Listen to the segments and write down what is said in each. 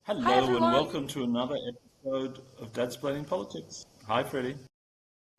Hi Hello and everyone. welcome to another episode of Dad's Explaining Politics. Hi, Freddie.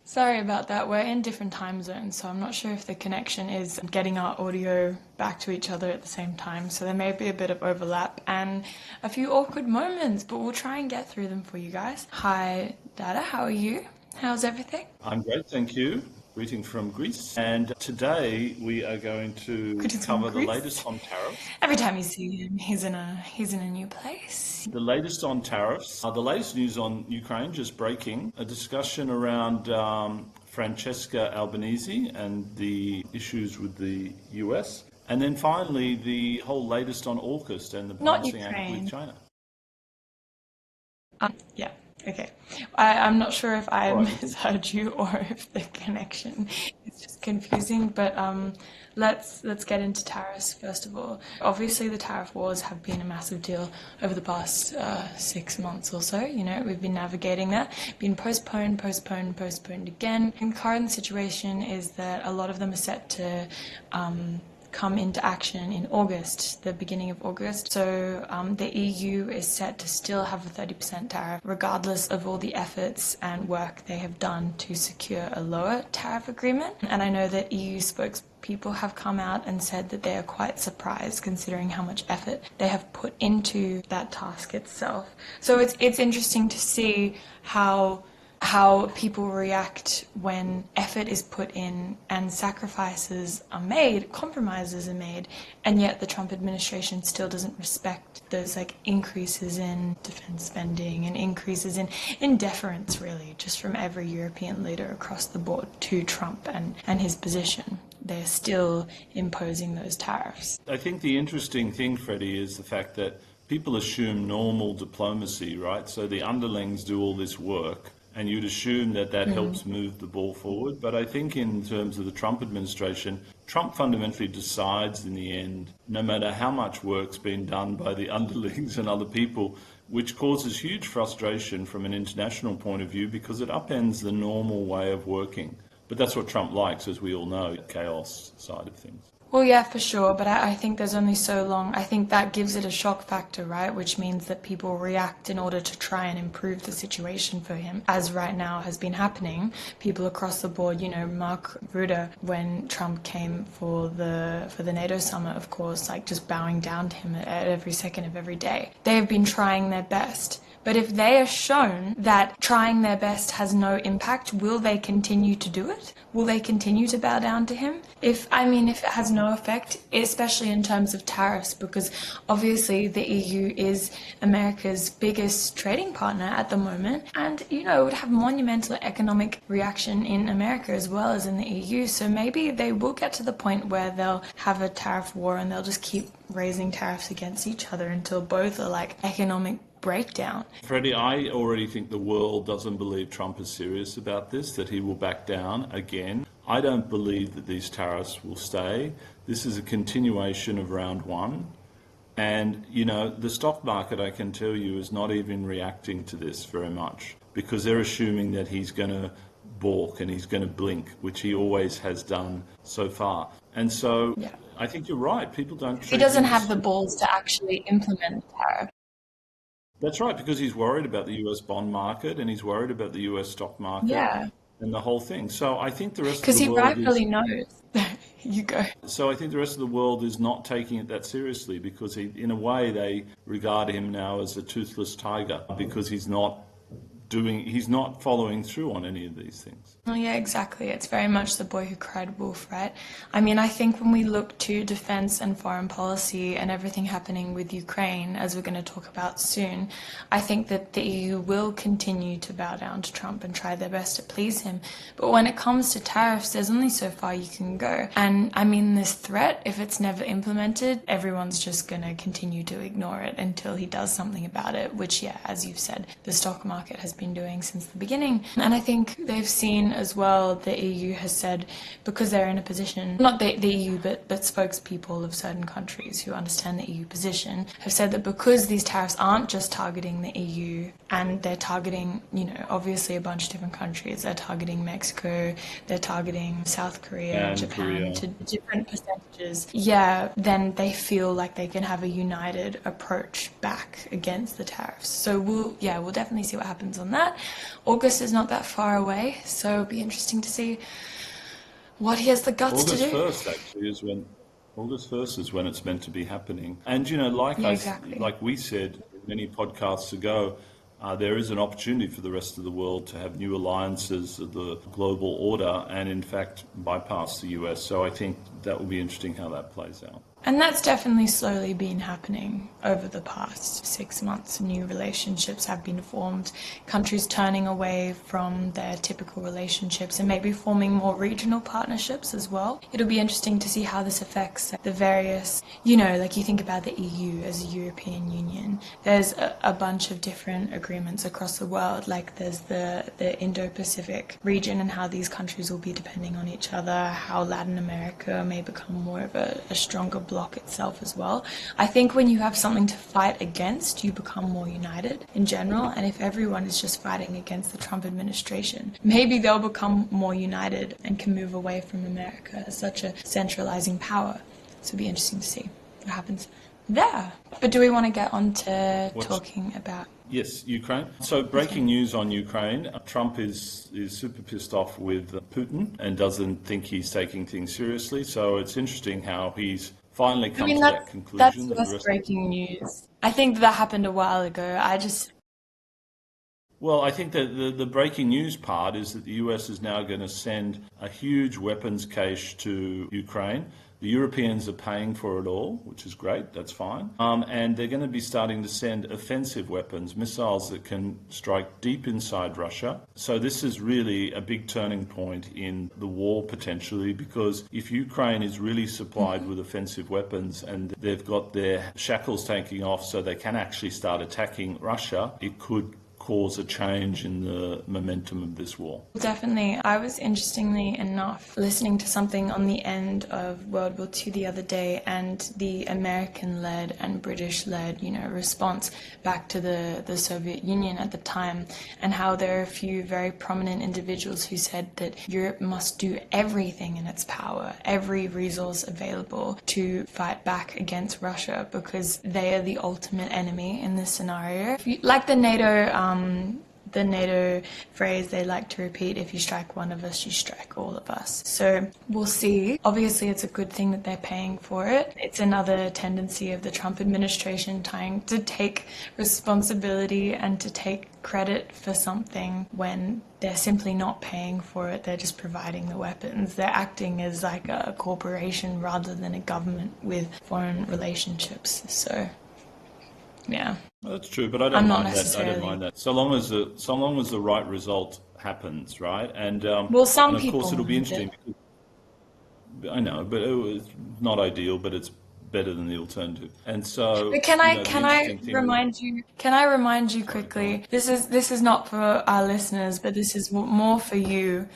Sorry about that. We're in different time zones, so I'm not sure if the connection is getting our audio back to each other at the same time. So there may be a bit of overlap and a few awkward moments, but we'll try and get through them for you guys. Hi, Dada. How are you? How's everything? I'm great, thank you. Greeting from Greece. And today we are going to Greetings from cover the Greece. latest on tariffs. Every time you see him, he's in a new place. The latest on tariffs. The latest news on Ukraine just breaking. A discussion around Francesca Albanese and the issues with the US. And then finally, the whole latest on Aukus and the Not balancing act with Ukraine. China. Yeah. Okay. I'm not sure if I All right. misheard you or if the connection is just confusing, but let's get into tariffs first of all. Obviously, the tariff wars have been a massive deal over the past 6 months or so. You know, we've been navigating that, been postponed again. And current situation is that a lot of them are set to come into action in August, the beginning of August. So the EU is set to still have a 30% tariff, regardless of all the efforts and work they have done to secure a lower tariff agreement. And I know that EU spokespeople have come out and said that they are quite surprised considering how much effort they have put into that task itself. So it's interesting to see how people react when effort is put in and sacrifices are made, compromises are made, and yet the Trump administration still doesn't respect those like increases in defense spending and increases in deference really, just from every European leader across the board to Trump and his position. They're still imposing those tariffs. I think the interesting thing, Freddie, is the fact that people assume normal diplomacy, right? So the underlings do all this work, and you'd assume that that helps move the ball forward. But I think in terms of the Trump administration, Trump fundamentally decides in the end, no matter how much work's been done by the underlings and other people, which causes huge frustration from an international point of view because it upends the normal way of working. But that's what Trump likes, as we all know, the chaos side of things. Well, yeah, for sure, but I think there's only so long. I think that gives it a shock factor, right? Which means that people react in order to try and improve the situation for him, as right now has been happening. People across the board, you know, Mark Rutte, when Trump came for the NATO summit, of course, like just bowing down to him at every second of every day. They have been trying their best. But if they are shown that trying their best has no impact, will they continue to do it? Will they continue to bow down to him? If it has no effect, especially in terms of tariffs, because obviously the EU is America's biggest trading partner at the moment, and you know, it would have monumental economic reaction in America as well as in the EU. So maybe they will get to the point where they'll have a tariff war and they'll just keep raising tariffs against each other until both are like economic breakdown. Freddie, I already think the world doesn't believe Trump is serious about this, that he will back down again. I don't believe that these tariffs will stay. This is a continuation of round one. And, you know, the stock market, I can tell you, is not even reacting to this very much because they're assuming that he's going to balk and he's going to blink, which he always has done so far. And so Yeah. I think you're right. People don't He treat doesn't him have as... the balls to actually implement the tariff. That's right, because he's worried about the US bond market and he's worried about the US stock market Yeah, and the whole thing. So I think the rest of because the he world is... rightfully knows. You go. So I think the rest of the world is not taking it that seriously because in a way they regard him now as a toothless tiger because he's not following through on any of these things. Oh, yeah, exactly. It's very much the boy who cried wolf, right? I mean, I think when we look to defense and foreign policy and everything happening with Ukraine, as we're going to talk about soon, I think that the EU will continue to bow down to Trump and try their best to please him. But when it comes to tariffs, there's only so far you can go. And I mean, this threat, if it's never implemented, everyone's just going to continue to ignore it until he does something about it, which, yeah, as you've said, the stock market has been doing since the beginning. And I think they've seen as well, the EU has said, because they're in a position, not the EU, but spokespeople of certain countries who understand the EU position, have said that because these tariffs aren't just targeting the EU, and they're targeting, obviously a bunch of different countries. They're targeting Mexico, they're targeting South Korea, And Japan, Korea. to different percentages. Yeah, then they feel like they can have a united approach back against the tariffs. So we'll definitely see what happens on that. August is not that far away, so it'll be interesting to see what he has the guts to August do. 1st actually is when August 1st is when it's meant to be happening. And Yeah, exactly. like we said many podcasts ago, there is an opportunity for the rest of the world to have new alliances of the global order and in fact bypass the US. So I think that will be interesting how that plays out. And that's definitely slowly been happening over the past 6 months. New relationships have been formed, countries turning away from their typical relationships and maybe forming more regional partnerships as well. It'll be interesting to see how this affects the various, like you think about the EU as a European Union. There's a bunch of different agreements across the world, like there's the Indo-Pacific region and how these countries will be depending on each other, how Latin America may become more of a stronger bloc itself as well. I think when you have something to fight against, you become more united in general. And if everyone is just fighting against the Trump administration, maybe they'll become more united and can move away from America as such a centralizing power. So it'll be interesting to see what happens there. But do we want to get on to talking about... Yes, Ukraine. So breaking news on Ukraine. Trump is super pissed off with Putin and doesn't think he's taking things seriously. So it's interesting how he's finally come to that conclusion. That's less breaking news. I think that happened a while ago. Well, I think that the breaking news part is that the US is now going to send a huge weapons cache to Ukraine. The Europeans are paying for it all, which is great, that's fine. And they're going to be starting to send offensive weapons, missiles that can strike deep inside Russia. So this is really a big turning point in the war potentially, because if Ukraine is really supplied with offensive weapons and they've got their shackles taking off so they can actually start attacking Russia, it could cause a change in the momentum of this war. Definitely. I was, interestingly enough, listening to something on the end of World War II the other day, and the American-led and British-led, response back to the Soviet Union at the time, and how there are a few very prominent individuals who said that Europe must do everything in its power, every resource available to fight back against Russia, because they are the ultimate enemy in this scenario. Like the NATO phrase they like to repeat, if you strike one of us, you strike all of us. So we'll see. Obviously, it's a good thing that they're paying for it. It's another tendency of the Trump administration trying to take responsibility and to take credit for something when they're simply not paying for it. They're just providing the weapons. They're acting as like a corporation rather than a government with foreign relationships. So, yeah. That's true, but I don't mind that. I don't mind that. So long as the right result happens, right? And some and of course it'll be people interesting. I know, but it was not ideal, but it's better than the alternative. And so, but can I remind you? Can I remind you quickly? This is not for our listeners, but this is more for you,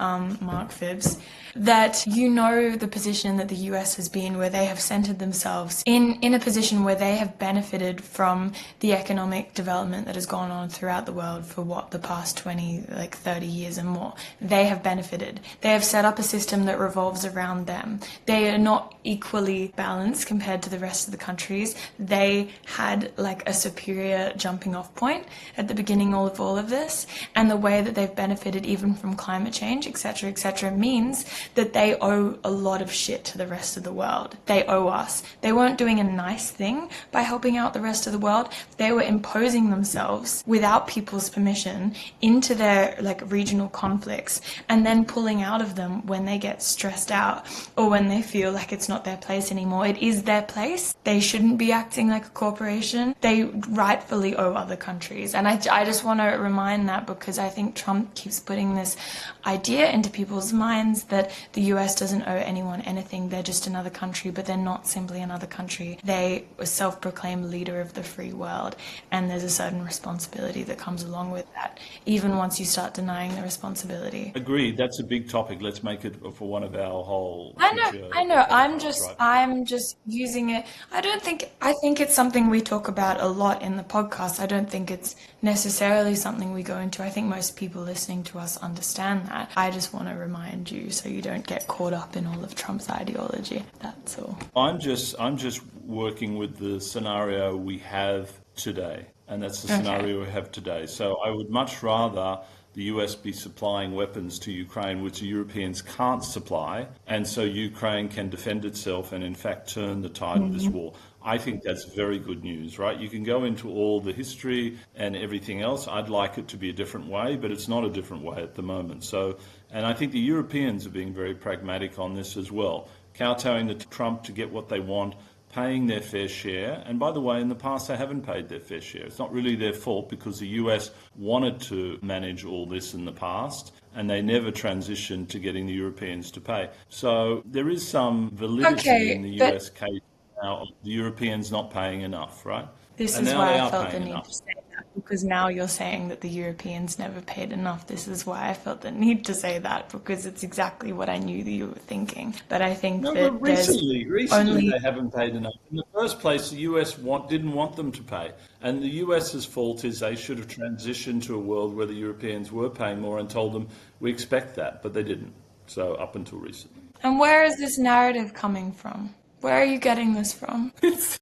Mark Phibbs. That the position that the US has been, where they have centered themselves in a position where they have benefited from the economic development that has gone on throughout the world for the past 20, 30 years and more. They have benefited. They have set up a system that revolves around them. They are not equally balanced compared to the rest of the countries. They had a superior jumping off point at the beginning of all of this, and the way that they've benefited even from climate change, etc., means that they owe a lot of shit to the rest of the world. They owe us. They weren't doing a nice thing by helping out the rest of the world. They were imposing themselves without people's permission into their regional conflicts, and then pulling out of them when they get stressed out or when they feel like it's not their place anymore. It is their place. They shouldn't be acting like a corporation. They rightfully owe other countries. And I just want to remind that, because I think Trump keeps putting this idea into people's minds that the US doesn't owe anyone anything. They're just another country, but they're not simply another country. They are self-proclaimed leader of the free world, and there's a certain responsibility that comes along with that, even once you start denying the responsibility. Agreed. That's a big topic. Let's make it for one of our whole I know, future I know. podcasts, right? I'm just using it. I think it's something we talk about a lot in the podcast. I don't think it's necessarily something we go into. I think most people listening to us understand that. I just want to remind you so you don't get caught up in all of Trump's ideology. That's all. I'm just working with the scenario we have today, and that's the scenario we have today. So I would much rather the US be supplying weapons to Ukraine, which the Europeans can't supply, and so Ukraine can defend itself and in fact turn the tide of this war. I think that's very good news, right? You can go into all the history and everything else. I'd like it to be a different way, but it's not a different way at the moment. So, and I think the Europeans are being very pragmatic on this as well, kowtowing to Trump to get what they want, paying their fair share. And by the way, in the past, they haven't paid their fair share. It's not really their fault because the US wanted to manage all this in the past and they never transitioned to getting the Europeans to pay. So there is some validity in the US case now of the Europeans not paying enough, right? This is why I felt the need to say that, because now you're saying that the Europeans never paid enough. This is why I felt the need to say that, because it's exactly what I knew that you were thinking. But I think that recently they haven't paid enough. In the first place, the US didn't want them to pay. And the US's fault is they should have transitioned to a world where the Europeans were paying more and told them, we expect that, but they didn't. So up until recently. And where is this narrative coming from? Where are you getting this from? Dada,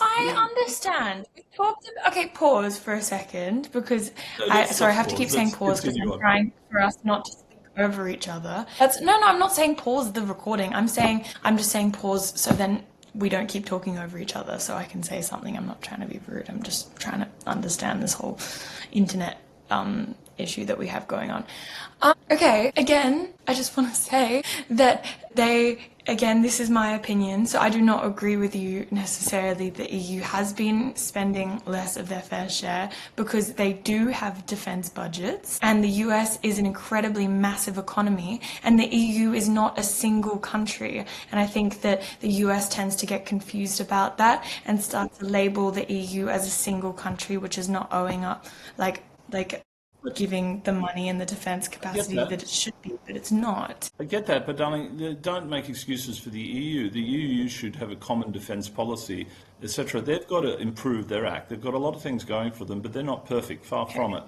I understand. We talked about, okay, pause for a second, because I have to keep saying pause because I'm trying for us not to speak over each other. No, I'm not saying pause the recording. I'm just saying pause so then we don't keep talking over each other so I can say something. I'm not trying to be rude. I'm just trying to understand this whole internet issue that we have going on. Okay, again, I just want to say that this is my opinion, so I do not agree with you necessarily. The EU has been spending less of their fair share because they do have defense budgets, and the US is an incredibly massive economy, and the EU is not a single country. And I think that the US tends to get confused about that and start to label the EU as a single country, which is not owing up, like giving the money and the defense capacity that it should be, but it's not. I get that, but darling, don't make excuses for the EU. The EU should have a common defence policy, etc. They've got to improve their act. They've got a lot of things going for them, but they're not perfect, far from it.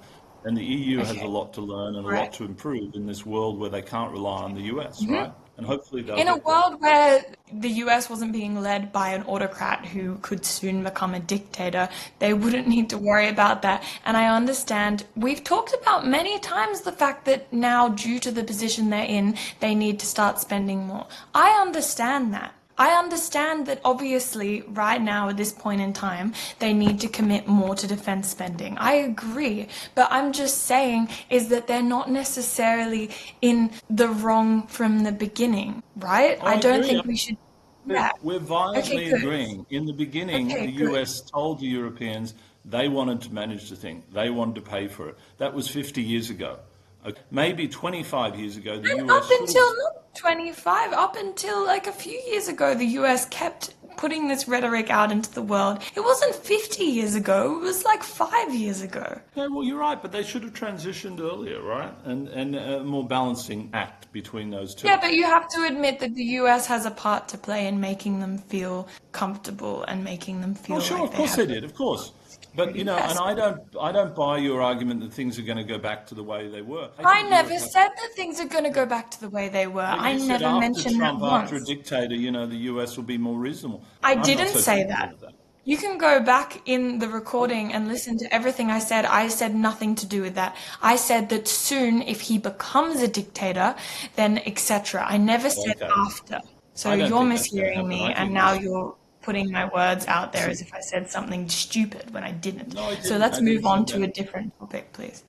And the EU has a lot to learn and a lot to improve in this world where they can't rely on the US, right? And hopefully they'll in a world where the US wasn't being led by an autocrat who could soon become a dictator, they wouldn't need to worry about that. And I understand, we've talked about many times the fact that now, due to the position they're in, they need to start spending more. I understand that. I understand that obviously right now at this point in time, they need to commit more to defense spending. I agree, but I'm just saying is that they're not necessarily in the wrong from the beginning, right? I don't think we should do that. We're violently agreeing. In the beginning, the US told the Europeans they wanted to manage the thing. They wanted to pay for it. That was 50 years ago. Maybe 25 years ago, the US... Up until not 25, up until like a few years ago, the US kept putting this rhetoric out into the world. It wasn't 50 years ago, it was like 5 years ago. Yeah, well, you're right, but they should have transitioned earlier, right? And a more balancing act between those two. Yeah, but you have to admit that the US has a part to play in making them feel comfortable and making them feel sure, like of course they did, of course. But, you know, and I don't buy your argument that things are going to go back to the way they were. I never said that things are going to go back to the way they were. I never mentioned that once. After a dictator, you know, the US will be more reasonable. I didn't say that. You can go back in the recording and listen to everything I said. I said nothing to do with that. I said that soon, if he becomes a dictator, then etc. I never said after. So you're mishearing me, and now you're putting my words out there as if I said something stupid when I didn't. No, I didn't. So let's move on to a different topic, please.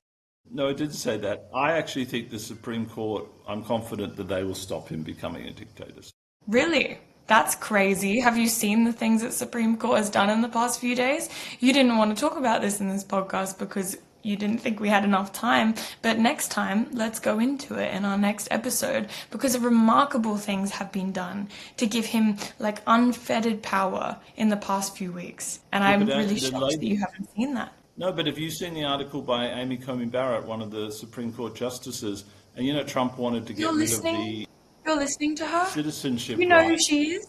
No, I didn't say that. I actually think the Supreme Court, I'm confident that they will stop him becoming a dictator. Really? That's crazy. Have you seen the things that Supreme Court has done in the past few days? You didn't want to talk about this in this podcast because you didn't think we had enough time, but next time, let's go into it in our next episode, because remarkable things have been done to give him like unfettered power in the past few weeks. And Yeah, I'm but really the shocked that lady, you haven't seen that. no, but have you seen the article by Amy Coney Barrett, one of the Supreme Court justices? And you know, Trump wanted to You're get rid of listening? the You're listening to her? citizenship You know who right. she is?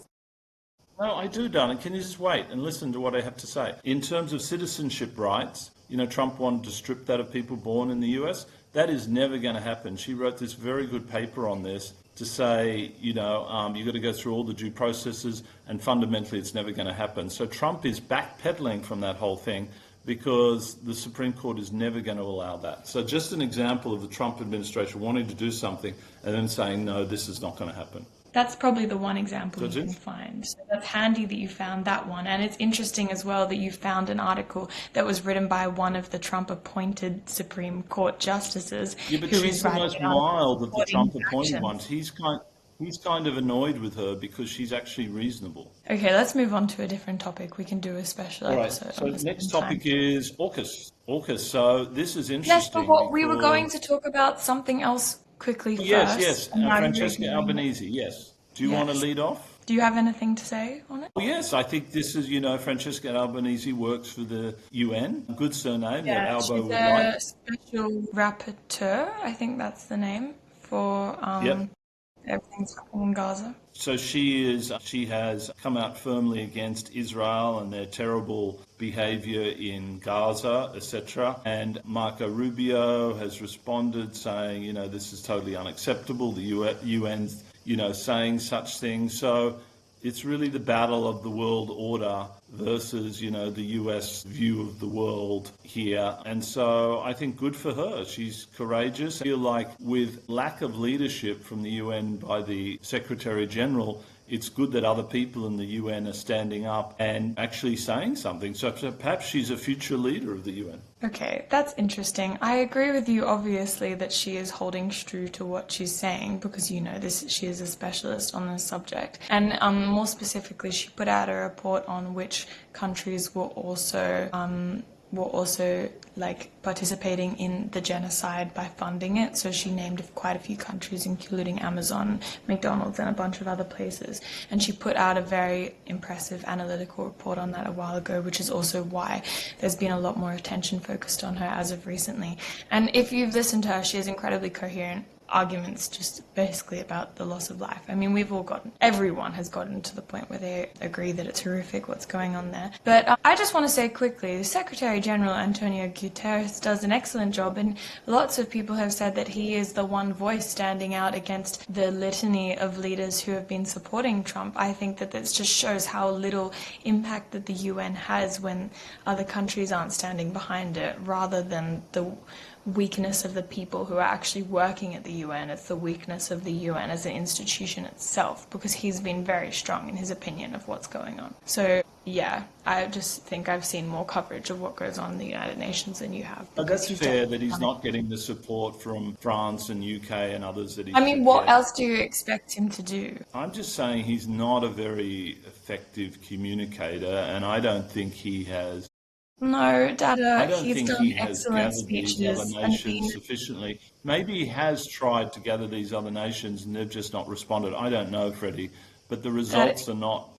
No, I do, darling. Can you just wait and listen to what I have to say? In terms of citizenship rights, you know, Trump wanted to strip that of people born in the US. That is never going to happen. She wrote this very good paper on this to say, you know, you've got to go through all the due processes, and fundamentally it's never going to happen. So Trump is backpedaling from that whole thing because the Supreme Court is never going to allow that. So just an example of the Trump administration wanting to do something and then saying, no, this is not going to happen. That's probably the one example That's you it. can find. So that's handy that you found that one. And it's interesting as well that you found an article that was written by one of the Trump-appointed Supreme Court justices Yeah, but who she's is the writing most an article mild of the supporting Trump-appointed actions. ones. He's kind of annoyed with her because she's actually reasonable. Okay, let's move on to a different topic. We can do a special All right. episode So on this next sometime. topic is Aukus. Aukus. So this is Yes, but interesting what we were going because to talk about something else quickly yes, first. yes, And now you're Francesca ignoring it. Albanese. Yes. Do you want to Yes. lead off? Do you have anything to say on it? Well, yes, I think this is, you know, Francesca Albanese works for the UN. Good surname that Yeah, Albo she's would like. a special rapporteur, I think that's the name, for Yep. everything's happening in Gaza. So she has come out firmly against Israel and their terrible behavior in Gaza, etc. And Marco Rubio has responded saying, you know, this is totally unacceptable. The UN's, you know, saying such things. So it's really the battle of the world order versus, you know, the US view of the world here. And so I think good for her. She's courageous. I feel like with lack of leadership from the UN by the Secretary General, it's good that other people in the UN are standing up and actually saying something. So perhaps she's a future leader of the UN. Okay, that's interesting. I agree with you, obviously, that she is holding true to what she's saying because, you know, she is a specialist on this subject. And more specifically, she put out a report on which countries were also like participating in the genocide by funding it. So she named quite a few countries, including Amazon, McDonald's, and a bunch of other places. And she put out a very impressive analytical report on that a while ago, which is also why there's been a lot more attention focused on her as of recently. And if you've listened to her, she has incredibly coherent arguments just basically about the loss of life. I mean, everyone has gotten to the point where they agree that it's horrific what's going on there. But I just want to say quickly, Secretary General Antonio Guterres does an excellent job, and lots of people have said that he is the one voice standing out against the litany of leaders who have been supporting Trump. I think that this just shows how little impact that the UN has when other countries aren't standing behind it, rather than the weakness of the people who are actually working at the UN. It's the weakness of the UN as an institution itself, because he's been very strong in his opinion of what's going on. So yeah, I just think I've seen more coverage of what goes on in the United Nations than you have. But that's fair that he's not getting the support from France and UK and others that he I mean, should what get. else do you expect him to do? I'm just saying he's not a very effective communicator, and I don't think he has. No, I Dada, don't he's think done he has excellent gathered these other speeches and been... nations sufficiently. Maybe he has tried to gather these other nations and they've just not responded. I don't know, Freddie, but the results are not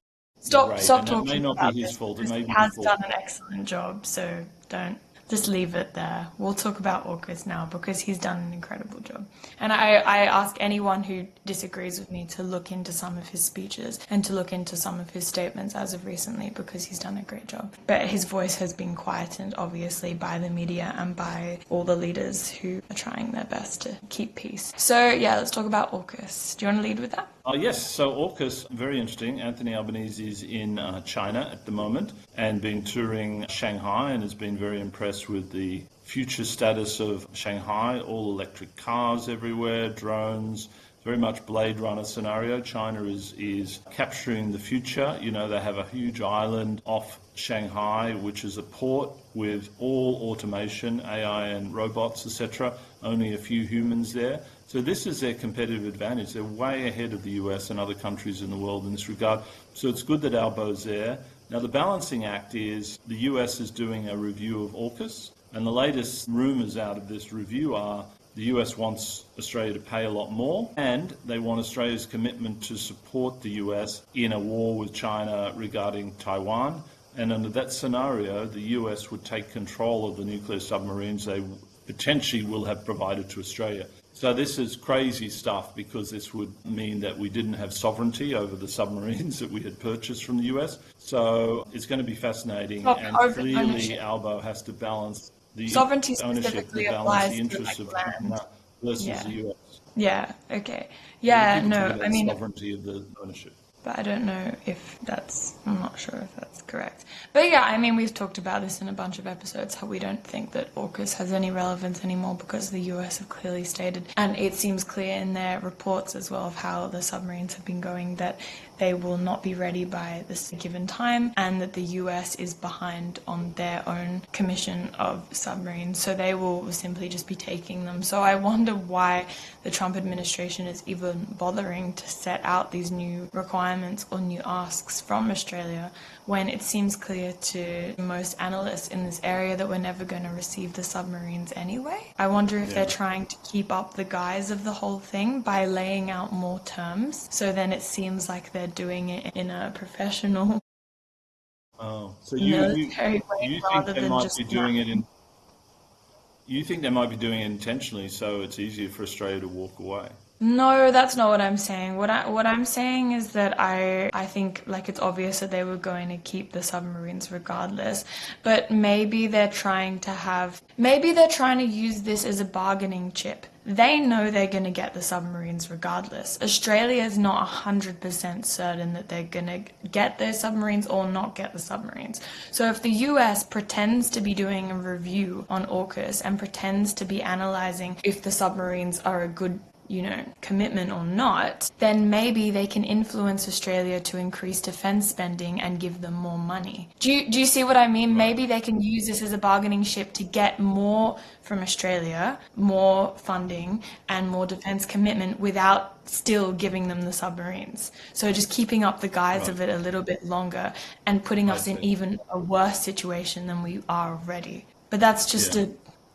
great. Stop And it may talking not about be his this, fault. It because may he be has his fault. done an excellent job, so don't. Just leave it there. We'll talk about Aukus now because he's done an incredible job. And I ask anyone who disagrees with me to look into some of his speeches and to look into some of his statements as of recently, because he's done a great job. But his voice has been quietened, obviously, by the media and by all the leaders who are trying their best to keep peace. So yeah, let's talk about Aukus. Do you want to lead with that? Yes, so Aukus, very interesting. Anthony Albanese is in China at the moment and been touring Shanghai and has been very impressed with the future status of Shanghai, all electric cars everywhere, drones, very much Blade Runner scenario. China is capturing the future. You know, they have a huge island off Shanghai, which is a port with all automation, AI and robots, etc. Only a few humans there. So this is their competitive advantage. They're way ahead of the US and other countries in the world in this regard. So it's good that Albo's there. Now the balancing act is the US is doing a review of Aukus, And the latest rumours out of this review are the US wants Australia to pay a lot more, and they want Australia's commitment to support the US in a war with China regarding Taiwan. And under that scenario, the US would take control of the nuclear submarines they potentially will have provided to Australia. So this is crazy stuff, because this would mean that we didn't have sovereignty over the submarines that we had purchased from the US. So it's going to be fascinating, and clearly Albo has to balance the sovereignty ownership, to specifically balance applies the interests to of like China land. versus Yeah. the US. Yeah. Okay. People Yeah. talk No. about I mean, sovereignty of the ownership. but I don't know if that's, I'm not sure if that's correct. But yeah, I mean, we've talked about this in a bunch of episodes, how we don't think that AUKUS has any relevance anymore because the US have clearly stated, and it seems clear in their reports as well of how the submarines have been going, that they will not be ready by this given time, and that the US is behind on their own commission of submarines, so they will simply just be taking them. So I wonder why the Trump administration is even bothering to set out these new requirements or new asks from Australia, when it seems clear to most analysts in this area that we're never going to receive the submarines anyway. I wonder if they're trying to keep up the guise of the whole thing by laying out more terms, so then it seems like they're doing it in a professional, So military way you think rather they than might just be doing it in? You think they might be doing it intentionally, so it's easier for Australia to walk away? No, that's not what I'm saying. What I'm saying is that I think like it's obvious that they were going to keep the submarines regardless, but maybe they're trying to use this as a bargaining chip. They know they're going to get the submarines regardless. Australia is not 100% certain that they're going to get their submarines or not get the submarines. So if the US pretends to be doing a review on AUKUS and pretends to be analysing if the submarines are a good commitment or not, then maybe they can influence Australia to increase defence spending and give them more money. Do you see what I mean? Right. Maybe they can use this as a bargaining chip to get more from Australia, more funding and more defence commitment without still giving them the submarines. So just keeping up the guise of it a little bit longer and putting us in even a worse situation than we are already. But that's just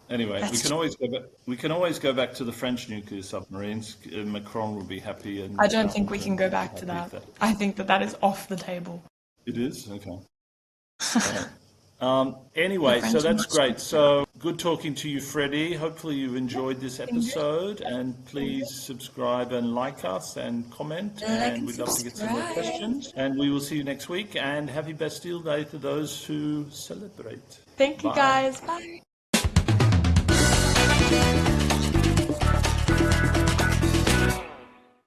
Anyway, we can always go back. We can always go back to the French nuclear submarines. Macron will be happy. And I don't think we can go back to that. I think that is off the table. It is? Okay. Anyway, so that's great. So good talking to you, Freddie. Hopefully you've enjoyed this episode, and please subscribe and like us and comment, and we'd love to get some more questions. And we will see you next week, and happy Bastille Day to those who celebrate. Thank you, guys. Bye.